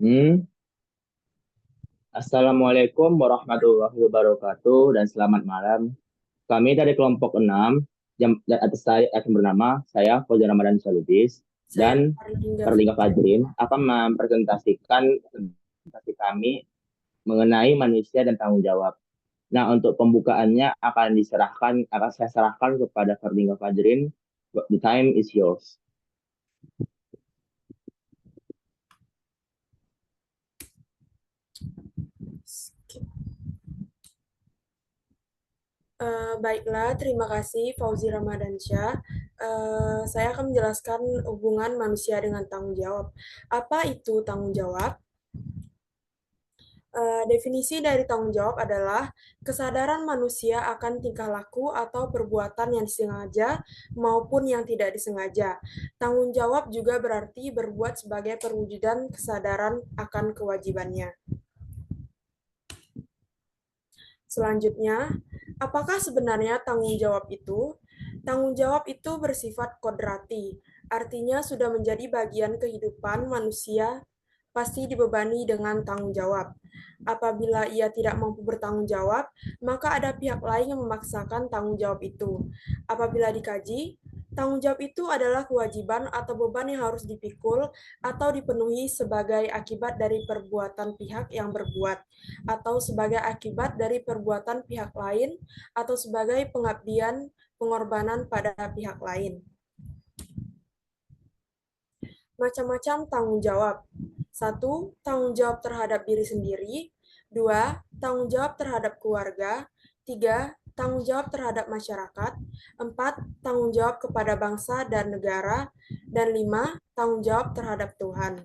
Hmm, Assalamualaikum warahmatullahi wabarakatuh dan selamat malam. Kami dari kelompok 6 dan atas saya akan bernama saya Fauzan Ramadan Salubis Saya dan Faridinda Perlingga Fitri. Fajrin akan mempresentasikan presentasi kami mengenai manusia dan tanggung jawab. Nah, untuk pembukaannya akan saya serahkan kepada Perlingga Fajrin. The time is yours. Baiklah, terima kasih Fauzi Ramadansyah. Saya akan menjelaskan hubungan manusia dengan tanggung jawab. Apa itu tanggung jawab? Definisi dari tanggung jawab adalah kesadaran manusia akan tingkah laku atau perbuatan yang disengaja maupun yang tidak disengaja. Tanggung jawab juga berarti berbuat sebagai perwujudan kesadaran akan kewajibannya. Selanjutnya, apakah sebenarnya tanggung jawab itu? Tanggung jawab itu bersifat kodrati, artinya sudah menjadi bagian kehidupan manusia, pasti dibebani dengan tanggung jawab. Apabila ia tidak mampu bertanggung jawab, maka ada pihak lain yang memaksakan tanggung jawab itu. Apabila dikaji, tanggung jawab itu adalah kewajiban atau beban yang harus dipikul atau dipenuhi sebagai akibat dari perbuatan pihak yang berbuat, atau sebagai akibat dari perbuatan pihak lain, atau sebagai pengabdian pengorbanan pada pihak lain. Macam-macam tanggung jawab. Satu, tanggung jawab terhadap diri sendiri. Dua, tanggung jawab terhadap keluarga. Tiga, tanggung jawab terhadap masyarakat. Empat, tanggung jawab kepada bangsa dan negara. Dan lima, tanggung jawab terhadap Tuhan.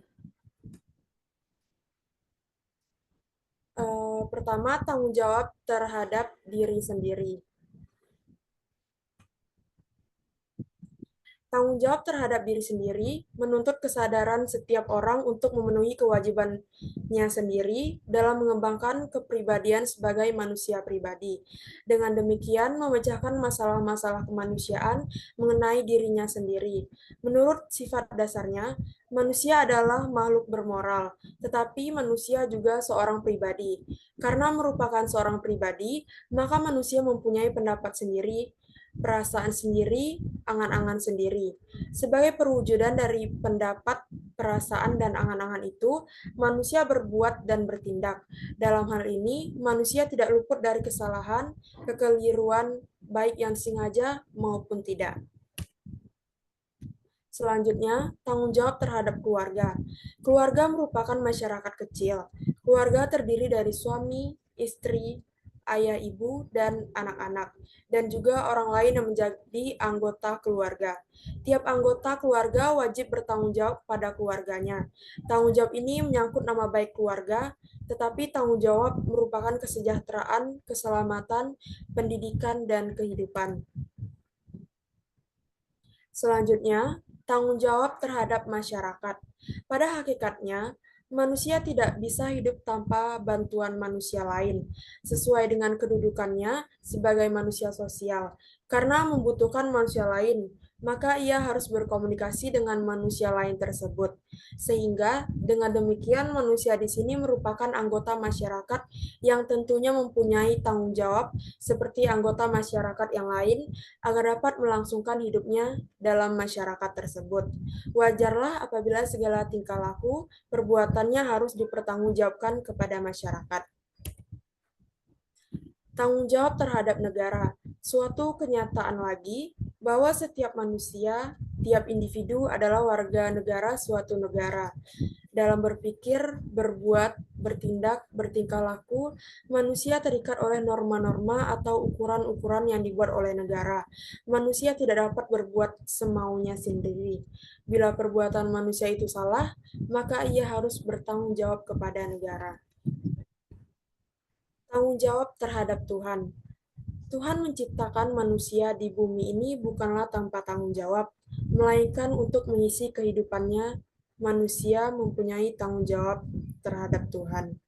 Pertama, tanggung jawab terhadap diri sendiri. Tanggung jawab terhadap diri sendiri menuntut kesadaran setiap orang untuk memenuhi kewajibannya sendiri dalam mengembangkan kepribadian sebagai manusia pribadi. Dengan demikian, memecahkan masalah-masalah kemanusiaan mengenai dirinya sendiri. Menurut sifat dasarnya, manusia adalah makhluk bermoral, tetapi manusia juga seorang pribadi. Karena merupakan seorang pribadi, maka manusia mempunyai pendapat sendiri, perasaan sendiri, angan-angan sendiri. Sebagai perwujudan dari pendapat, perasaan, dan angan-angan itu, manusia berbuat dan bertindak. Dalam hal ini, manusia tidak luput dari kesalahan, kekeliruan, baik yang sengaja maupun tidak. Selanjutnya, tanggung jawab terhadap keluarga. Keluarga merupakan masyarakat kecil. Keluarga terdiri dari suami, istri, ayah, ibu, dan anak-anak, dan juga orang lain yang menjadi anggota keluarga. Tiap anggota keluarga wajib bertanggung jawab pada keluarganya. Tanggung jawab ini menyangkut nama baik keluarga, tetapi tanggung jawab merupakan kesejahteraan, keselamatan, pendidikan, dan kehidupan. Selanjutnya, tanggung jawab terhadap masyarakat. Pada hakikatnya, manusia tidak bisa hidup tanpa bantuan manusia lain, sesuai dengan kedudukannya sebagai manusia sosial. Karena membutuhkan manusia lain, maka ia harus berkomunikasi dengan manusia lain tersebut. Sehingga dengan demikian manusia di sini merupakan anggota masyarakat yang tentunya mempunyai tanggung jawab seperti anggota masyarakat yang lain agar dapat melangsungkan hidupnya dalam masyarakat tersebut. Wajarlah apabila segala tingkah laku perbuatannya harus dipertanggungjawabkan kepada masyarakat. Tanggung jawab terhadap negara, suatu kenyataan lagi bahwa setiap manusia, tiap individu adalah warga negara suatu negara. Dalam berpikir, berbuat, bertindak, bertingkah laku, manusia terikat oleh norma-norma atau ukuran-ukuran yang dibuat oleh negara. Manusia tidak dapat berbuat semaunya sendiri. Bila perbuatan manusia itu salah, maka ia harus bertanggung jawab kepada negara. Tanggung jawab terhadap Tuhan. Tuhan menciptakan manusia di bumi ini bukanlah tanpa tanggung jawab, melainkan untuk mengisi kehidupannya, manusia mempunyai tanggung jawab terhadap Tuhan.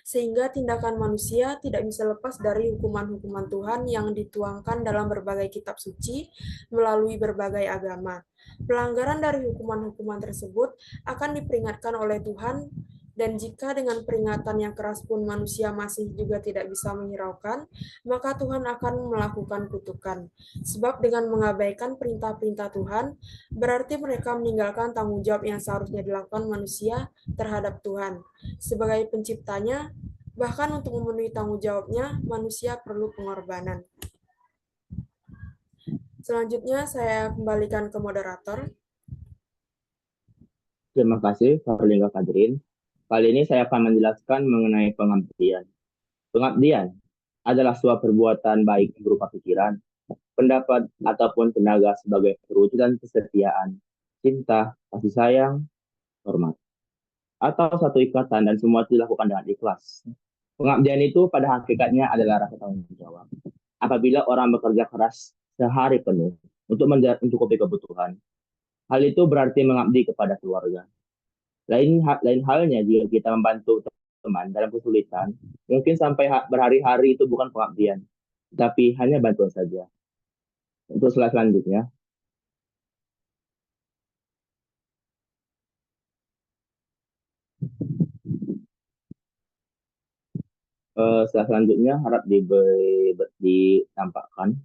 Sehingga tindakan manusia tidak bisa lepas dari hukuman-hukuman Tuhan yang dituangkan dalam berbagai kitab suci melalui berbagai agama. Pelanggaran dari hukuman-hukuman tersebut akan diperingatkan oleh Tuhan Dan jika dengan peringatan yang keras pun manusia masih juga tidak bisa menghiraukan, maka Tuhan akan melakukan kutukan. Sebab dengan mengabaikan perintah-perintah Tuhan, berarti mereka meninggalkan tanggung jawab yang seharusnya dilakukan manusia terhadap Tuhan. Sebagai penciptanya, bahkan untuk memenuhi tanggung jawabnya, manusia perlu pengorbanan. Selanjutnya, saya kembalikan ke moderator. Terima kasih, Farlingga Fadrin. Kali ini saya akan menjelaskan mengenai pengabdian. Pengabdian adalah suatu perbuatan baik berupa pikiran, pendapat, ataupun tenaga sebagai perwujudan kesetiaan, cinta, kasih sayang, hormat, atau satu ikatan dan semua itu dilakukan dengan ikhlas. Pengabdian itu pada hakikatnya adalah rasa tanggung jawab. Apabila orang bekerja keras sehari penuh untuk mencukupi kebutuhan, hal itu berarti mengabdi kepada keluarga. Lain halnya jika kita membantu teman dalam kesulitan, mungkin sampai berhari-hari itu bukan pengabdian, tapi hanya bantuan saja. Untuk slide selanjutnya, slide selanjutnya harap ditampakkan.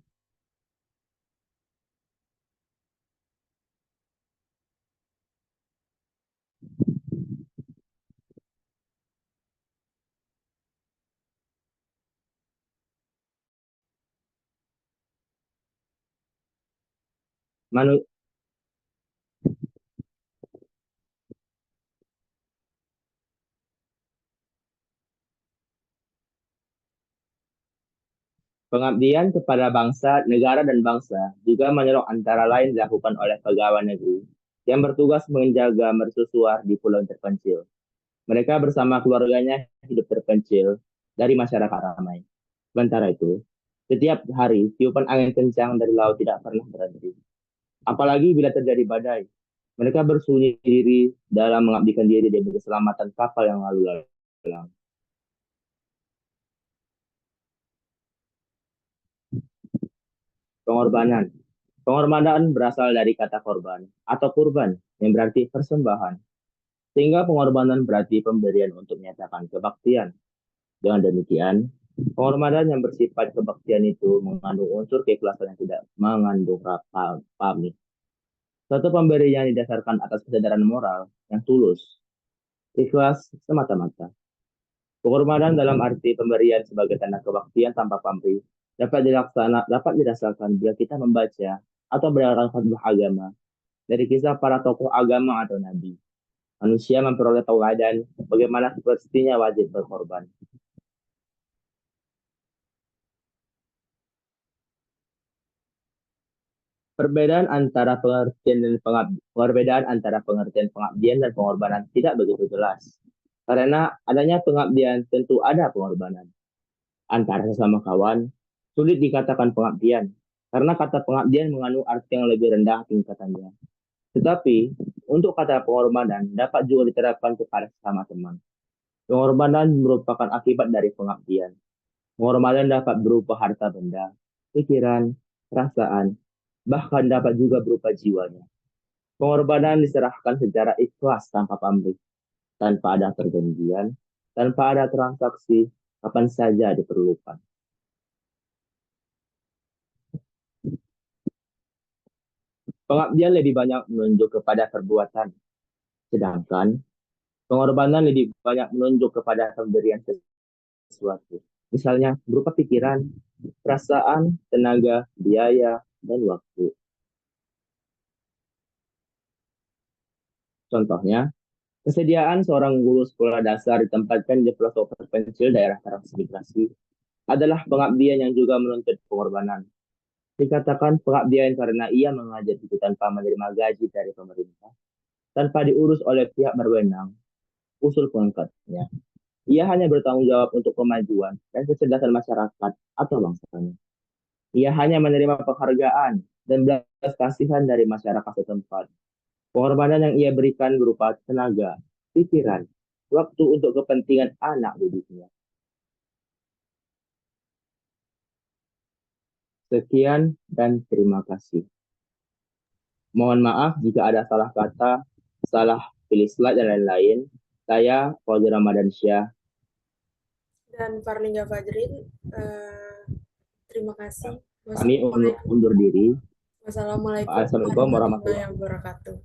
Manu, Pengabdian kepada bangsa, negara, dan bangsa juga menyerok antara lain dilakukan oleh pegawai negeri yang bertugas menjaga mercusuar di pulau terpencil. Mereka bersama keluarganya hidup terpencil dari masyarakat ramai. Sementara itu, setiap hari tiupan angin kencang dari laut tidak pernah berhenti. Apalagi bila terjadi badai, mereka bersembunyi diri dalam mengabdikan diri demi keselamatan kapal yang lalu lalang. Pengorbanan. Pengorbanan berasal dari kata korban atau kurban yang berarti persembahan. Sehingga pengorbanan berarti pemberian untuk menyatakan kebaktian. Dengan demikian, pengorbanan yang bersifat kebaktian itu mengandung unsur keikhlasan yang tidak mengandung pamrih. Suatu pemberian yang didasarkan atas kesadaran moral yang tulus, ikhlas semata-mata. Pengorbanan dalam arti pemberian sebagai tanda kebaktian tanpa pamrih dapat dirasakan bila kita membaca atau berdasarkan sebuah agama dari kisah para tokoh agama atau nabi. Manusia memperoleh tauladan bagaimana semestinya wajib berkorban. Perbedaan antara pengertian pengabdian dan pengorbanan tidak begitu jelas. Karena adanya pengabdian tentu ada pengorbanan. Antara sesama kawan, sulit dikatakan pengabdian, karena kata pengabdian mengandung arti yang lebih rendah tingkatannya. Tetapi, untuk kata pengorbanan dapat juga diterapkan kepada sesama teman. Pengorbanan merupakan akibat dari pengabdian. Pengorbanan dapat berupa harta benda, pikiran, perasaan, bahkan dapat juga berupa jiwanya. Pengorbanan diserahkan secara ikhlas tanpa pamrih, tanpa ada perjanjian, tanpa ada transaksi, kapan saja diperlukan. Pengabdian lebih banyak menunjuk kepada perbuatan, sedangkan pengorbanan lebih banyak menunjuk kepada pemberian sesuatu. Misalnya berupa pikiran, perasaan, tenaga, biaya, dan waktu. Contohnya, kesediaan seorang guru sekolah dasar ditempatkan di pelosok terpencil daerah transmigrasi adalah pengabdian yang juga menuntut pengorbanan. Dikatakan pengabdian karena ia mengajar itu tanpa menerima gaji dari pemerintah, tanpa diurus oleh pihak berwenang, usul pengangkatnya. Ia hanya bertanggung jawab untuk kemajuan dan kecerdasan masyarakat atau bangsanya. Ia hanya menerima penghargaan dan belas kasihan dari masyarakat setempat. Pengorbanan yang ia berikan berupa tenaga, pikiran, waktu untuk kepentingan anak didiknya. Sekian dan terima kasih. Mohon maaf jika ada salah kata, salah pilih slide dan lain-lain. Saya Fauzi Ramadansyah. Dan Farlingga Fajrin. Terima kasih. Kami undur diri. Wassalamualaikum Assalamualaikum warahmatullahi warahmatullahi wabarakatuh.